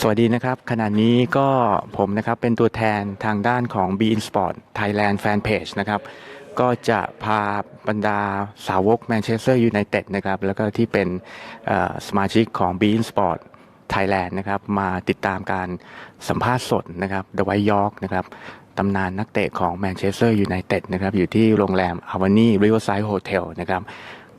สวัสดีนะครับขณะนี้ก็ผมนะครับเป็นตัวแทนทางด้านของ Bein Sport Thailand Fanpage นะครับก็จะพาบรรดาสาวกแมนเชสเตอร์ยูไนเต็ดนะครับแล้วก็ที่เป็นสมาชิกของ Bein Sport Thailand นะครับมาติดตามการสัมภาษณ์สดนะครับดไวท์ยอร์กนะครับตำนานนักเตะของแมนเชสเตอร์ยูไนเต็ดนะครับอยู่ที่โรงแรมอาวานีริเวอร์ไซด์โฮเทลนะครับ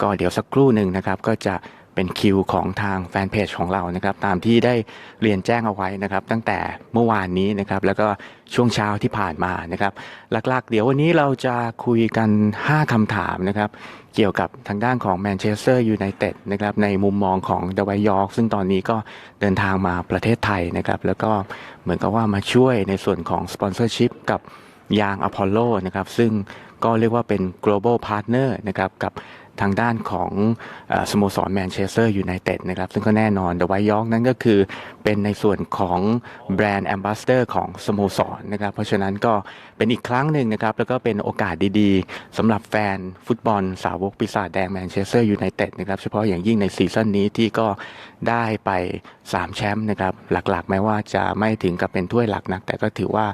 ก็เดี๋ยวสักครู่หนึ่งนะครับก็จะเป็นคิวของทางแฟนเพจของเรานะครับตามที่ได้เรียนแจ้งเอาไว้นะครับตั้งแต่เมื่อวานนี้นะครับแล้วก็ช่วงเช้าที่ผ่านมานะครับหลักๆเดี๋ยววันนี้เราจะคุยกัน5คำถามนะครับเกี่ยวกับทางด้านของแมนเชสเตอร์ยูไนเต็ดนะครับในมุมมองของดไวท์ยอร์กซึ่งตอนนี้ก็เดินทางมาประเทศไทยนะครับแล้วก็เหมือนกับว่ามาช่วยในส่วนของสปอนเซอร์ชิพกับยางอพอลโลนะครับซึ่งก็เรียกว่าเป็น global partner นะครับกับทางด้านของสโมสรแมนเชสเตอร์ยูไนเต็ดนะครับซึ่งก็แน่นอนเดอะไวท์ยอร์กนั้นก็คือเป็นในส่วนของแบรนด์แอมบาสเดอร์ของสโมสรนะครับเพราะฉะนั้นก็เป็นอีกครั้งหนึ่งนะครับแล้วก็เป็นโอกาสดีๆสำหรับแฟนฟุตบอลสาวกปีศาจแดงแมนเชสเตอร์ยูไนเต็ดนะครับเฉพาะอย่างยิ่งในซีซั่นนี้ที่ก็ได้ไป3แชมป์นะครับหลักๆแม้ว่าจะไม่ถึงกับเป็นถ้วยหลักนักแต่ก็ถือว่า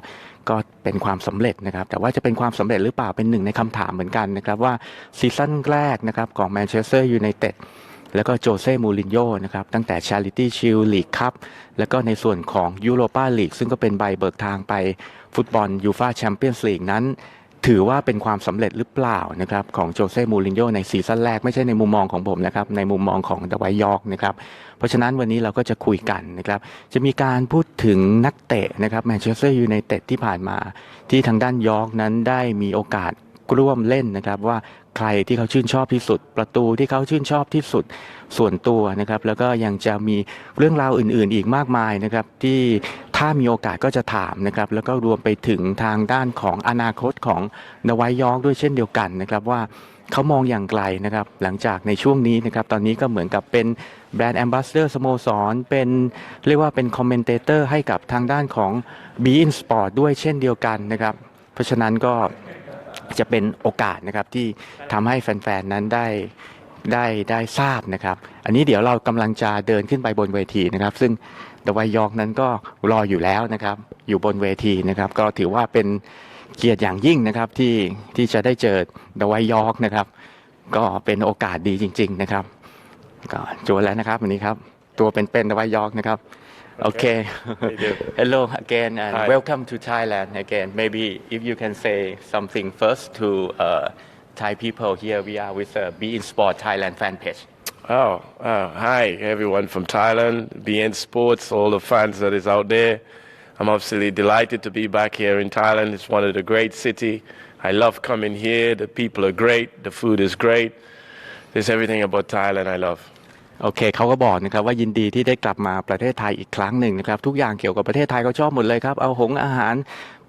ก็เป็นความสำเร็จนะครับแต่ว่าจะเป็นความสำเร็จหรือเปล่าเป็นหนึ่งในคำถามเหมือนกันนะครับว่าซีซั่นแรกนะครับของแมนเชสเตอร์ยูไนเต็ดแล้วก็โจเซ่มูรินโญ่นะครับตั้งแต่ Charity Shield League Cup แล้วก็ในส่วนของยูโรปาลีกซึ่งก็เป็นใบเบิกทางไปฟุตบอลยูฟ่าแชมเปี้ยนส์ลีกนั้นถือว่าเป็นความสำเร็จหรือเปล่านะครับของโจเซ่มูรินโญ่ในซีซั่นแรกไม่ใช่ในมุมมองของผมนะครับในมุมมองของเดอะไวท์ยอร์กนะครับเพราะฉะนั้นวันนี้เราก็จะคุยกันนะครับจะมีการพูดถึงนักเตะนะครับแมนเชสเตอร์ยูไนเต็ดที่ผ่านมาที่ทางด้านยอร์กนั้นได้มีโอกาสร่วมเล่นนะครับว่าใครที่เขาชื่นชอบที่สุดประตูที่เขาชื่นชอบที่สุดส่วนตัวนะครับแล้วก็ยังจะมีเรื่องราวอื่นๆอีกมากมายนะครับที่ถ้ามีโอกาสก็จะถามนะครับแล้วก็รวมไปถึงทางด้านของอนาคตของเดอะไวท์ยอร์กด้วยเช่นเดียวกันนะครับว่าเขามองอย่างไกลนะครับหลังจากในช่วงนี้นะครับตอนนี้ก็เหมือนกับเป็นแบรนด์แอมบาสเดอร์สโมสรเป็นเรียกว่าเป็นคอมเมนเตเตอร์ให้กับทางด้านของ Bein Sport ด้วยเช่นเดียวกันนะครับเพราะฉะนั้นก็จะเป็นโอกาสนะครับที่ทำให้แฟนๆนั้นได้ทราบนะครับอันนี้เดี๋ยวเรากำลังจะเดินขึ้นไปบนเวทีนะครับซึ่งเดอะไวท์ยอร์กนั้นก็รออยู่แล้วนะครับอยู่บนเวทีนะครับก็ถือว่าเป็นเกียรติอย่างยิ่งนะครับที่จะได้เจอเดอะไวท์ยอร์กนะครับก็เป็นโอกาสดีจริงๆนะครับก็จวนแล้วนะครับวันนี้ครับตัวเป็นเดอะไวท์ยอร์กนะครับOkay. Hello again and Hi. welcome to Thailand again. Maybe if you can say something first to Thai people here. We are with Bein Sport Thailand fan page. Hi everyone from Thailand, BN Sports, all the fans that is out there. I'm absolutely delighted to be back here in Thailand. It's one of the great city. I love coming here. The people are great. The food is great. There's everything about Thailand I love. โอเคเขาก็บอกนะครับว่ายินดีที่ได้กลับมาประเทศไทยอีกครั้งหนึ่งนะครับทุกอย่างเกี่ยวกับประเทศไทยเขาชอบหมดเลยครับเอาอาหาร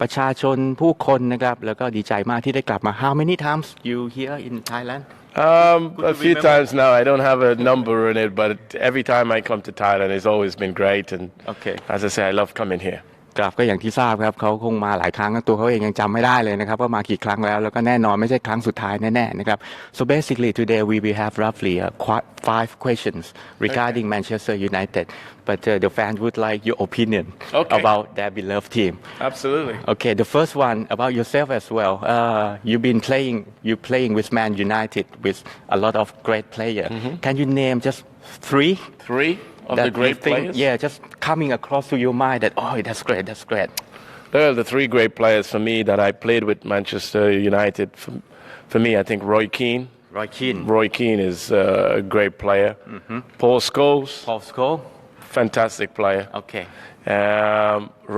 ประชาชนผู้คนนะครับแล้วก็ดีใจมากที่ได้กลับมา How many times you here in Thailand? A few times now. I don't have a number in it, but every time I come to Thailand, it's always been great. And as I say, I love coming here. ครับก็อย่างที่ทราบครับเขาคงมาหลายครั้งตัวเขาเองยังจำไม่ได้เลยนะครับว่ามากี่ครั้งแล้วแล้วก็แน่นอนไม่ใช่ครั้งสุดท้ายแน่ๆนะครับ So basically today we will have roughly 5 questions regarding Manchester United but the fans would like your opinion about their beloved team. Absolutely. Okay, the first one about yourself as well. You playing with Man United with a lot of great players. Can you name just three? Of the great players? Yeah, just coming across to your mind that, that's great. There are the three great players for me that I played with Manchester United. For me, I think Roy Keane. Roy Keane is a great player. Paul Scholes. Fantastic player. Okay.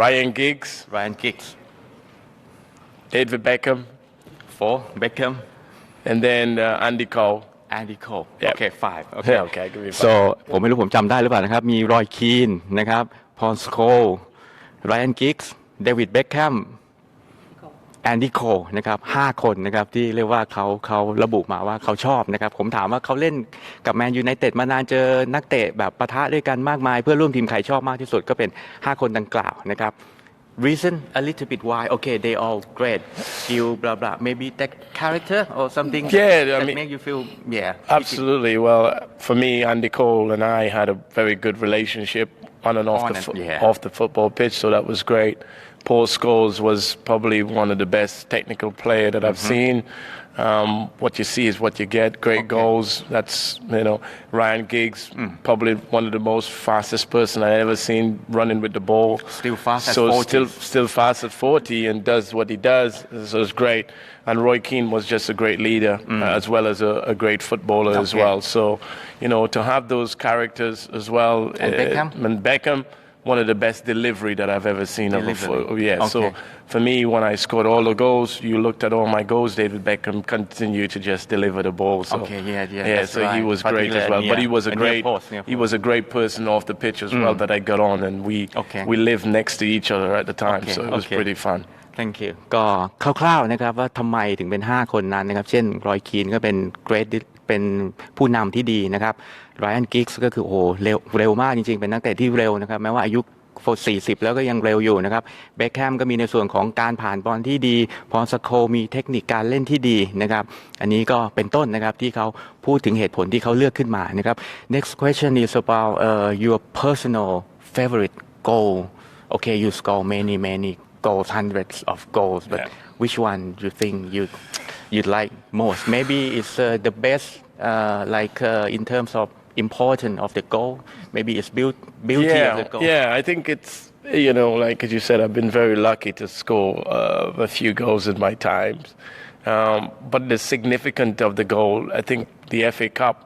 Ryan Giggs. David Beckham. Beckham. And then Andy Cole. Yep. Okay, 5. Okay, give me 5. So ผมไม่รู้ผมจำได้หรือเปล่านะครับมีรอยคีนนะครับพอลสโคลไรอันกิกส์เดวิดเบ็คแฮมแอนดี้โคนะครับ5คนนะครับที่เรียกว่าเขาระบุมาว่าเขาชอบนะครับผมถามว่าเขาเล่นกับแมนยูไนเต็ดมานานเจอนักเตะแบบปะทะด้วยกันมากมายเพื่อร่วมทีมใครชอบมากที่สุดก็เป็น5คนดังกล่าวนะครับReason a little bit why okay they all great skill blah blah maybe that character or something that make you feel absolutely well for me Andy Cole and I had a very good relationship on and off off the football pitch, so that was great. Paul Scholes was probably one of the best technical player that I've seen. What you see is what you get. Great goals. That's Ryan Giggs, probably one of the most fastest person I ever seen running with the ball. Still fast at 40. Still fast at 40 and does what he does. So it's great. And Roy Keane was just a great leader as well as a great footballer as well. So to have those characters as well. And Beckham. One of the best delivery that I've ever seen of a So for me, when I scored all the goals, you looked at all my goals, David Beckham continued to just deliver the ball. So, so he was great as well. But he was a great person off the pitch as well that I got on, and we lived next to each other at the time, so it was pretty fun. Thank you ก็คร่าวๆนะครับว่าทำไมถึงเป็น5คนนั้นนะครับเช่นรอยคีนก็เป็น great เป็นผู้นำที่ดีนะครับไรอันกิกส์ก็คือโอ้โหเร็วมากจริงๆเป็นนักเตะที่เร็วนะครับแม้ว่าอายุ40แล้วก็ยังเร็วอยู่นะครับเบคแฮมก็มีในส่วนของการผ่านบอลที่ดีพอลสโคลมีเทคนิคการเล่นที่ดีนะครับอันนี้ก็เป็นต้นนะครับที่เขาพูดถึงเหตุผลที่เขาเลือกขึ้นมานะครับ Next question is about your personal favorite goal Okay you score many goals hundreds of goals but which one you think you'd like most maybe it's the best in terms of important of the goal maybe it's beauty of the goal I think it's like as you said I've been very lucky to score a few goals in my times but the significance of the goal I think the FA Cup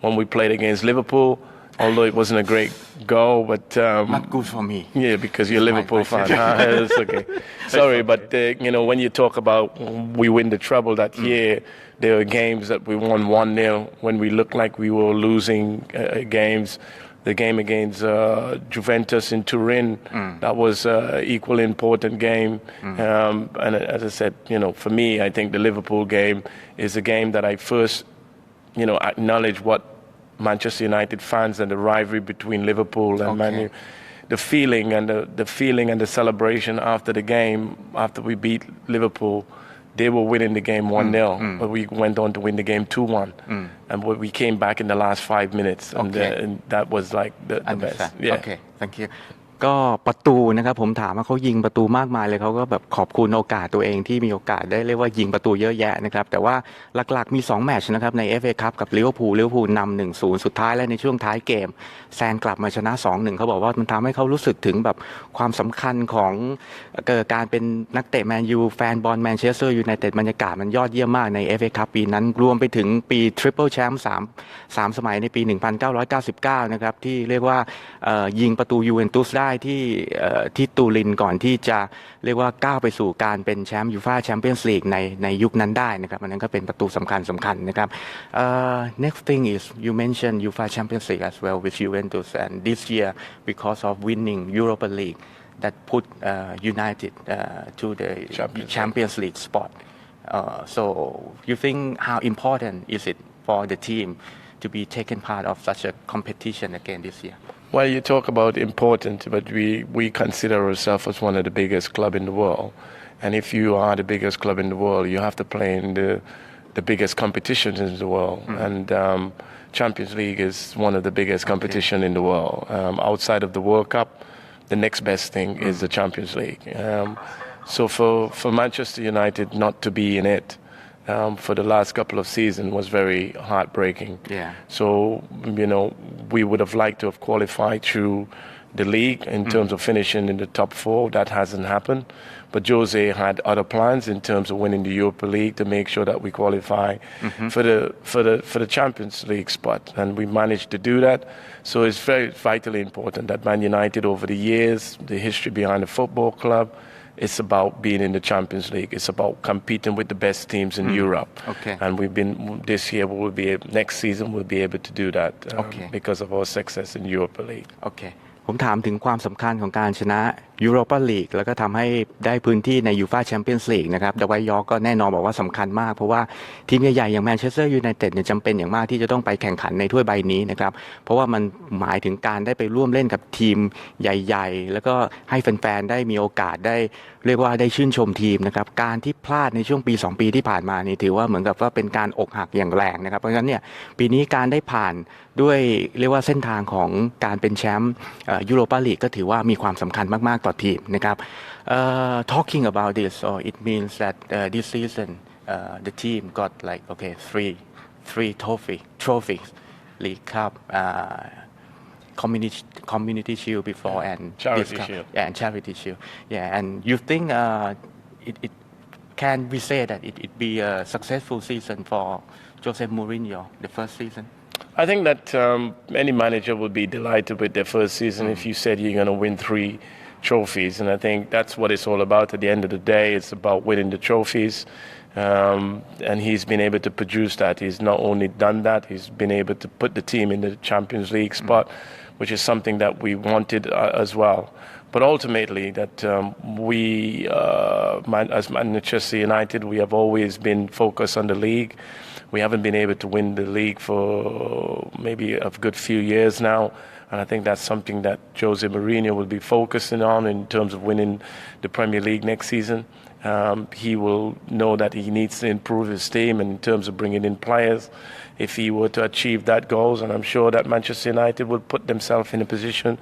when we played against Liverpool although it wasn't a great goal but not good for me because you're a Liverpool fan it's okay sorry but when you talk about we win the treble that year there were games that we won 1-0 when we looked like we were losing games the game against Juventus in Turin that was equally important game and as I said for me I think the Liverpool game is a game that I first acknowledge what Manchester United fans and the rivalry between Liverpool and Man U, the feeling and the celebration after the game, after we beat Liverpool, they were winning the game 1-0, but we went on to win the game 2-1, and we came back in the last 5 minutes, and that was like the best. Okay, thank you. ก็ประตูนะครับผมถามว่าเขายิงประตูมากมายเลยเขาก็แบบขอบคุณโอกาสตัวเองที่มีโอกาสได้เรียกว่ายิงประตูเยอะแยะนะครับแต่ว่าหลักๆมี2แมตช์นะครับใน FA Cup กับลิเวอร์พูลนำ 1-0 สุดท้ายและในช่วงท้ายเกมแซงกลับมาชนะ 2-1 เขาบอกว่ามันทำให้เขารู้สึกถึงแบบความสำคัญของการเป็นนักเตะแมนยูแฟนบอลแมนเชสเตอร์ยูไนเต็ดบรรยากาศมันยอดเยี่ยมมากใน FA Cup ปีนั้นรวมไปถึงปีทริปเปิลแชมป์3สมัยในปี 1999 นะครับที่เรียกว่ายิงประตูยูเวนตุสได้ที่ตูรินก่อนที่จะเรียกว่าก้าวไปสู่การเป็นแชมป์ยูฟ่าแชมเปี้ยนส์ลีกในยุคนั้นได้นะครับอันนั้นก็เป็นประตูสำคัญนะครับ next thing is you mentioned UEFA Champions League as well with Juventus and this year because of winning Europa League that put United to the Champions League spot so you think how important is it for the team to be taken part of such a competition again this year Well, you talk about important, but we consider ourselves as one of the biggest club in the world. And if you are the biggest club in the world, you have to play in the biggest competitions in the world. And Champions League is one of the biggest competition in the world. Outside of the World Cup, the next best thing is the Champions League. So for Manchester United not to be in it, for the last couple of seasons was very heartbreaking. So, we would have liked to have qualified through the league in terms of finishing in the top 4. That hasn't happened. But Jose had other plans in terms of winning the Europa League to make sure that we qualify for the Champions League spot. And we managed to do that. So it's very vitally important that Man United over the years, the history behind the football club, it's about being in the Champions League. It's about competing with the best teams in Europe. And this year, next season, we'll be able to do that because of our success in Europa League. Okay. ผมถามถึงความสำคัญของการชนะยูโรปาลีกแล้วก็ทำให้ได้พื้นที่ในยูฟ่าแชมเปี้ยนส์ลีกนะครับดไวยอร์กก็แน่นอนบอกว่าสำคัญมากเพราะว่าทีมใหญ่ๆอย่างแมนเชสเตอร์ยูไนเต็ดเนี่ยจำเป็นอย่างมากที่จะต้องไปแข่งขันในถ้วยใบนี้นะครับเพราะว่ามันหมายถึงการได้ไปร่วมเล่นกับทีมใหญ่ๆแล้วก็ให้แฟนๆได้มีโอกาสได้เรียกว่าได้ชื่นชมทีมนะครับการที่พลาดในช่วงปี2ปีที่ผ่านมานี่ถือว่าเหมือนกับว่าเป็นการอกหักอย่างแรงนะครับเพราะฉะนั้นเนี่ยปีนี้การได้ผ่านด้วยเรียกว่าเส้นทางของการเป็นแชมป์ ยุโรปาลีกก็ถือว่ามีความสำคัญมากๆต่อทีมนะครับ talking about this so it means that this season the team got like okay three trophies League Cup community shield before and Charity this cup, Shield. yeah, and charity shield and you think it can we say that it be a successful season for Jose Mourinho the first season I think that any manager would be delighted with their first season if you said you're going to win 3 trophies. And I think that's what it's all about. At the end of the day, it's about winning the trophies. And he's been able to produce that. He's not only done that, he's been able to put the team in the Champions League spot, which is something that we wanted as well. But ultimately, that as Manchester United, we have always been focused on the league. We haven't been able to win the league for maybe a good few years now. And I think that's something that Jose Mourinho will be focusing on in terms of winning the Premier League next season. He will know that he needs to improve his team in terms of bringing in players if he were to achieve that goals. And I'm sure that Manchester United will put themselves in a position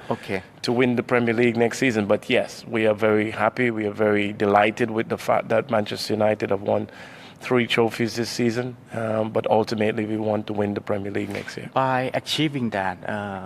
to win the Premier League next season. But yes, we are very happy. We are very delighted with the fact that Manchester United have won 3 trophies this season, but ultimately we want to win the Premier League next year. By achieving that,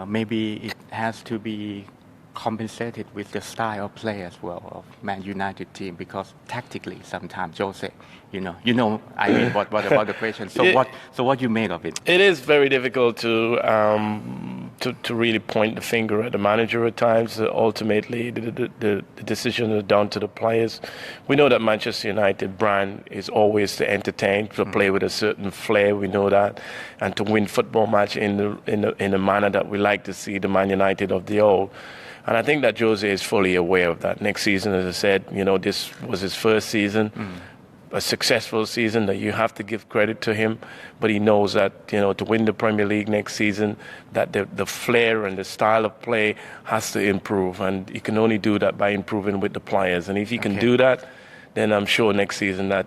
maybe it has to be compensated with the style of play as well of Man United team because tactically sometimes Jose, you know I mean what about the question. So what you make of it? It is very difficult to really point the finger at the manager at times. Ultimately, the decision is down to the players. We know that Manchester United brand is always to entertain, to play with a certain flair. We know that, and to win football match in a manner that we like to see the Man United of the old. And I think that Jose is fully aware of that. Next season, as I said, this was his first season. A successful season that you have to give credit to him, but he knows that to win the Premier League next season, that the flair and the style of play has to improve, and he can only do that by improving with the players. And if he can do that, then I'm sure next season that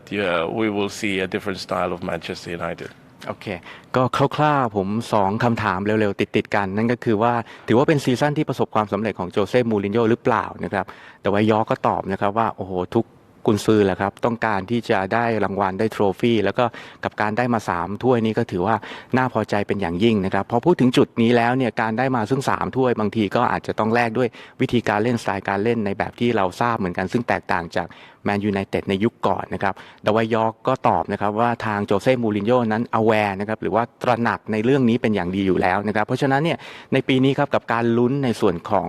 we will see a different style of Manchester United. โอเคก็คร่าวๆผม2คำถามเร็วๆติดๆกันนั่นก็คือว่าถือว่าเป็นซีซั่นที่ประสบความสำเร็จของโจเซ่มูรินโญ่หรือเปล่านะครับแต่ว่ายอก็ตอบนะครับว่าโอ้โหทุกกุนซือแหละครับต้องการที่จะได้รางวัลได้โทรฟี่แล้วก็กับการได้มา3ถ้วยนี้ก็ถือว่าน่าพอใจเป็นอย่างยิ่งนะครับพอพูดถึงจุดนี้แล้วเนี่ยการได้มาซึ่ง3ถ้วยบางทีก็อาจจะต้องแลกด้วยวิธีการเล่นสไตล์การเล่นในแบบที่เราทราบเหมือนกันซึ่งแตกต่างจากแมนยูไนเต็ดในยุคก่อนนะครับดาวายอกก็ตอบนะครับว่าทางโจเซ่มูรินโญ่นั้น aware นะครับหรือว่าตระหนักในเรื่องนี้เป็นอย่างดีอยู่แล้วนะครับเพราะฉะนั้นเนี่ยในปีนี้ครับกับการลุ้นในส่วนของ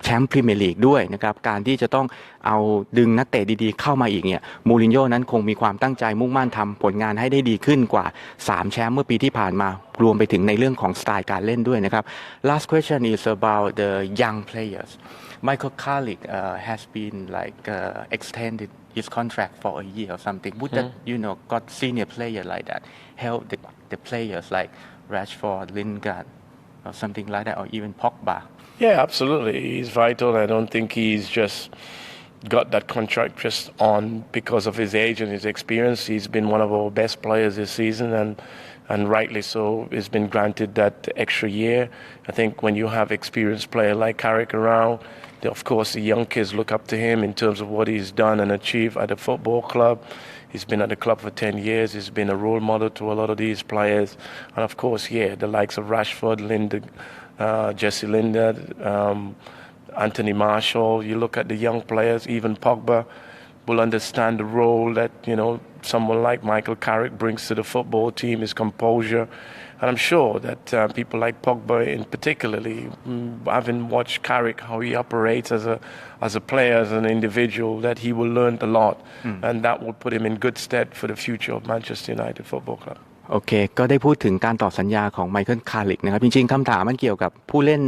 แชมป์พรีเมียร์ลีกด้วยนะครับการที่จะต้องเอาดึงนักเตะดีๆเข้ามาอีกเนี่ยมูรินโญ่นั้นคงมีความตั้งใจมุ่งมั่นทำผลงานให้ได้ดีขึ้นกว่า3แชมป์เมื่อปีที่ผ่านมารวมไปถึงในเรื่องของสไตล์การเล่นด้วยนะครับ Last question is about the young players Michael Carrick has been like extended his contract for a year or something. Would that got senior player like that help the players like Rashford, Lingard, or something like that, or even Pogba? Yeah, absolutely. He's vital. I don't think he's just got that contract just on because of his age and his experience. He's been one of our best players this season, and rightly so, he's been granted that extra year. I think when you have experienced player like Carrick around, of course, the young kids look up to him in terms of what he's done and achieved at the football club. He's been at the club for 10 years. He's been a role model to a lot of these players. And of course, the likes of Rashford, Jesse Lingard, Anthony Marshall. You look at the young players, even Pogba will understand the role that, someone like Michael Carrick brings to the football team, his composure. And I'm sure that people like Pogba in particularly, having watched Carrick, how he operates as a player, as an individual, that he will learn a lot. And that will put him in good stead for the future of Manchester United Football Club. โอเคก็ได้พูดถึงการต่อสัญญาของไมเคิลคาริกนะครับจริงๆคำถามมันเกี่ยวกับผู้เล่น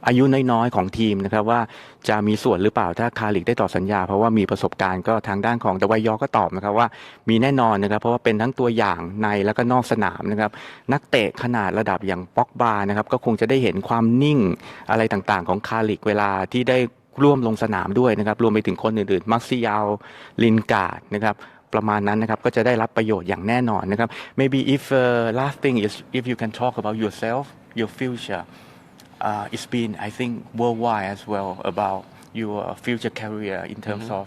อายุน้อยๆของทีมนะครับว่าจะมีส่วนหรือเปล่าถ้าคาริกได้ต่อสัญญาเพราะว่ามีประสบการณ์ก็ทางด้านของดาวายอก็ตอบนะครับว่ามีแน่นอนนะครับเพราะว่าเป็นทั้งตัวอย่างในแล้วก็นอกสนามนะครับนักเตะขนาดระดับอย่างป็อกบานะครับก็คงจะได้เห็นความนิ่งอะไรต่างๆของคาริกเวลาที่ได้ร่วมลงสนามด้วยนะครับรวมไปถึงคนอื่นๆมักซิยาลลินการ์ดนะครับประมาณนั้นนะครับก็จะได้รับประโยชน์อย่างแน่นอนนะครับ maybe if last thing is if you can talk about yourself your future it's been, I think, worldwide as well about your future career in terms of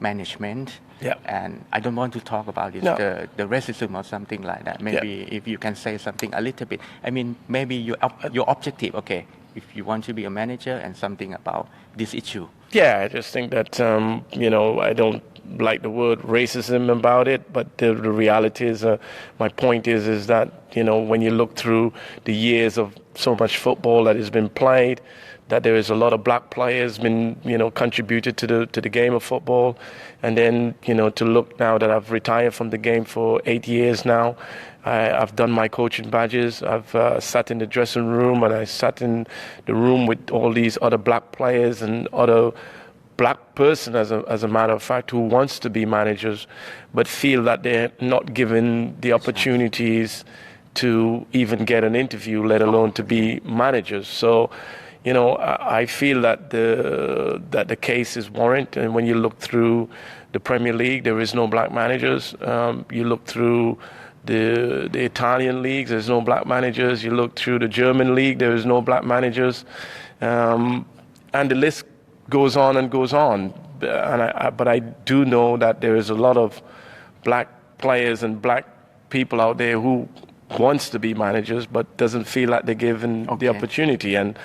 management. Yeah. And I don't want to talk about this, No. the racism or something like that. Maybe if you can say something a little bit. I mean, maybe your objective, okay, if you want to be a manager and something about this issue. Yeah, I just think that, I don't like the word racism about it, but the reality is, my point is that, when you look through the years of so much football that has been played, that there is a lot of black players been, contributed to the game of football. And then, to look now that I've retired from the game for 8 years now, I've done my coaching badges. I've sat in the dressing room and I sat in the room with all these other black players and other black person, as a matter of fact, who wants to be managers, but feel that they're not given the opportunities to even get an interview, let alone to be managers. So, I feel that the case is warranted. And when you look through the Premier League, there is no black managers. You look through the Italian leagues, there's no black managers. You look through the German league, there is no black managers. And the list goes on and goes on. But I do know that there is a lot of black players and black people out there who wants to be managers but doesn't feel like they're given the opportunity. And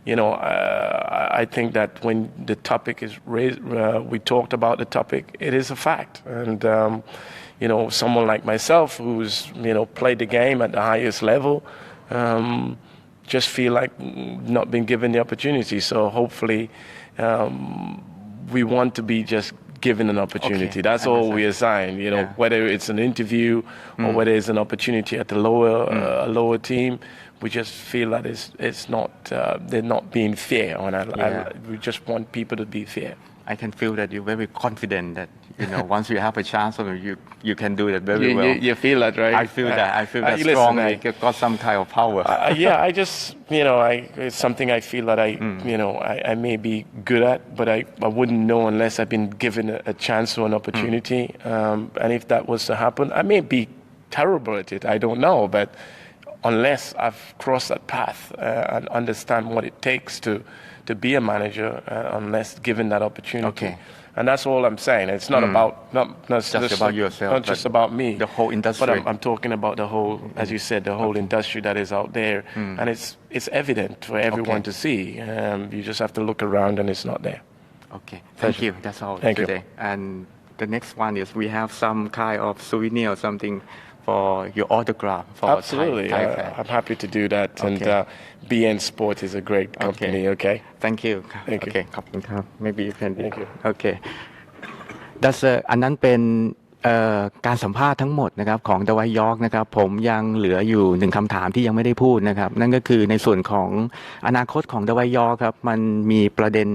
I think that when the topic is raised, we talked about the topic, it is a fact. And someone like myself who's played the game at the highest level, just feel like not being given the opportunity. So hopefully we want to be just given an opportunity. That's all we assign, whether it's an interview or whether it's an opportunity at the lower team. We just feel that it's not, they're not being fair. And we just want people to be fair. I can feel that you're very confident that, once you have a chance, you can do that very well. You feel that, right? I feel that listen, strongly. Got some kind of power. I just, it's something I feel that I may be good at, but I wouldn't know unless I've been given a chance or an opportunity. And if that was to happen, I may be terrible at it. I don't know, but unless I've crossed that path and understand what it takes to be a manager, unless given that opportunity. Okay. And that's all I'm saying. It's not about not just about yourself, not just about me. The whole industry. But I'm talking about the whole, as you said, the whole industry that is out there, and it's evident for everyone to see. You just have to look around, and it's not there. Okay, thank you. That's all Thank today. you. And the next one is we have some kind of souvenir or something for your autograph for Absolutely. Thai fan. I'm happy to do that. Okay. And BN Sport is a great company. Okay. Thank you. Thank you. Okay ขอบคุณครับ Maybe you can. Thank you. Okay. That's อันนั้นเป็นการสัมภาษณ์ทั้งหมดนะครับของดไวท์ยอร์กนะครับผมยังเหลืออยู่หนึ่งคำถามที่ยังไม่ได้พูดนะครับนั่นก็คือในส่วนของอนาคตของดไวท์ยอร์กครับมันมีประเด็น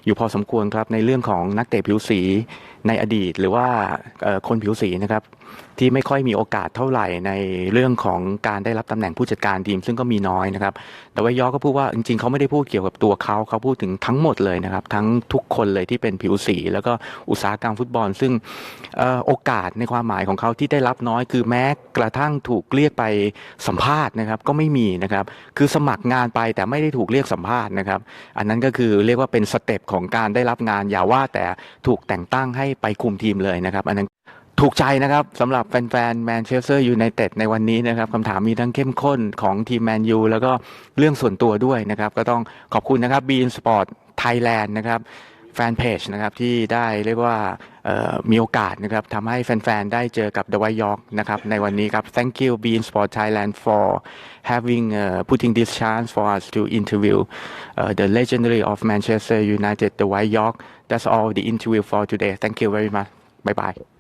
อยู่พอสมควรครับในเรื่องของนักเตะผิวสีในอดีตหรือว่าคนผิวสีนะครับที่ไม่ค่อยมีโอกาสเท่าไหร่ในเรื่องของการได้รับตำแหน่งผู้จัดการทีมซึ่งก็มีน้อยนะครับแต่ว่ายอร์ก็พูดว่าจริงๆเขาไม่ได้พูดเกี่ยวกับตัวเขาพูดถึงทั้งหมดเลยนะครับทั้งทุกคนเลยที่เป็นผิวสีแล้วก็อุตสาหกรรมฟุตบอลซึ่งโอกาสในความหมายของเขาที่ได้รับน้อยคือแม้กระทั่งถูกเรียกไปสัมภาษณ์นะครับก็ไม่มีนะครับคือสมัครงานไปแต่ไม่ได้ถูกเรียกสัมภาษณ์นะครับอันนั้นก็คือเรียกว่าเป็นสเต็ปของการได้รับงานอย่าว่าแต่ถูกแต่งตั้งให้ไปคุมทีมเลยนะครับอันนั้นถูกใจนะครับสำหรับแฟนๆแมนเชสเตอร์ยูไนเต็ดในวันนี้นะครับคำถามมีทั้งเข้มข้นของทีมแมนยูแล้วก็เรื่องส่วนตัวด้วยนะครับก็ต้องขอบคุณนะครับ BeIN Sport Thailand นะครับแฟนเพจนะครับที่ได้เรียกว่ามีโอกาสนะครับทำให้แฟนๆได้เจอกับดไวท์ยอร์กนะครับในวันนี้ครับ Thank you BeIN Sport Thailand for having putting this chance for us to interview the legendary of Manchester United ดไวท์ยอร์ก That's all the interview for today. Thank you very much. Bye bye.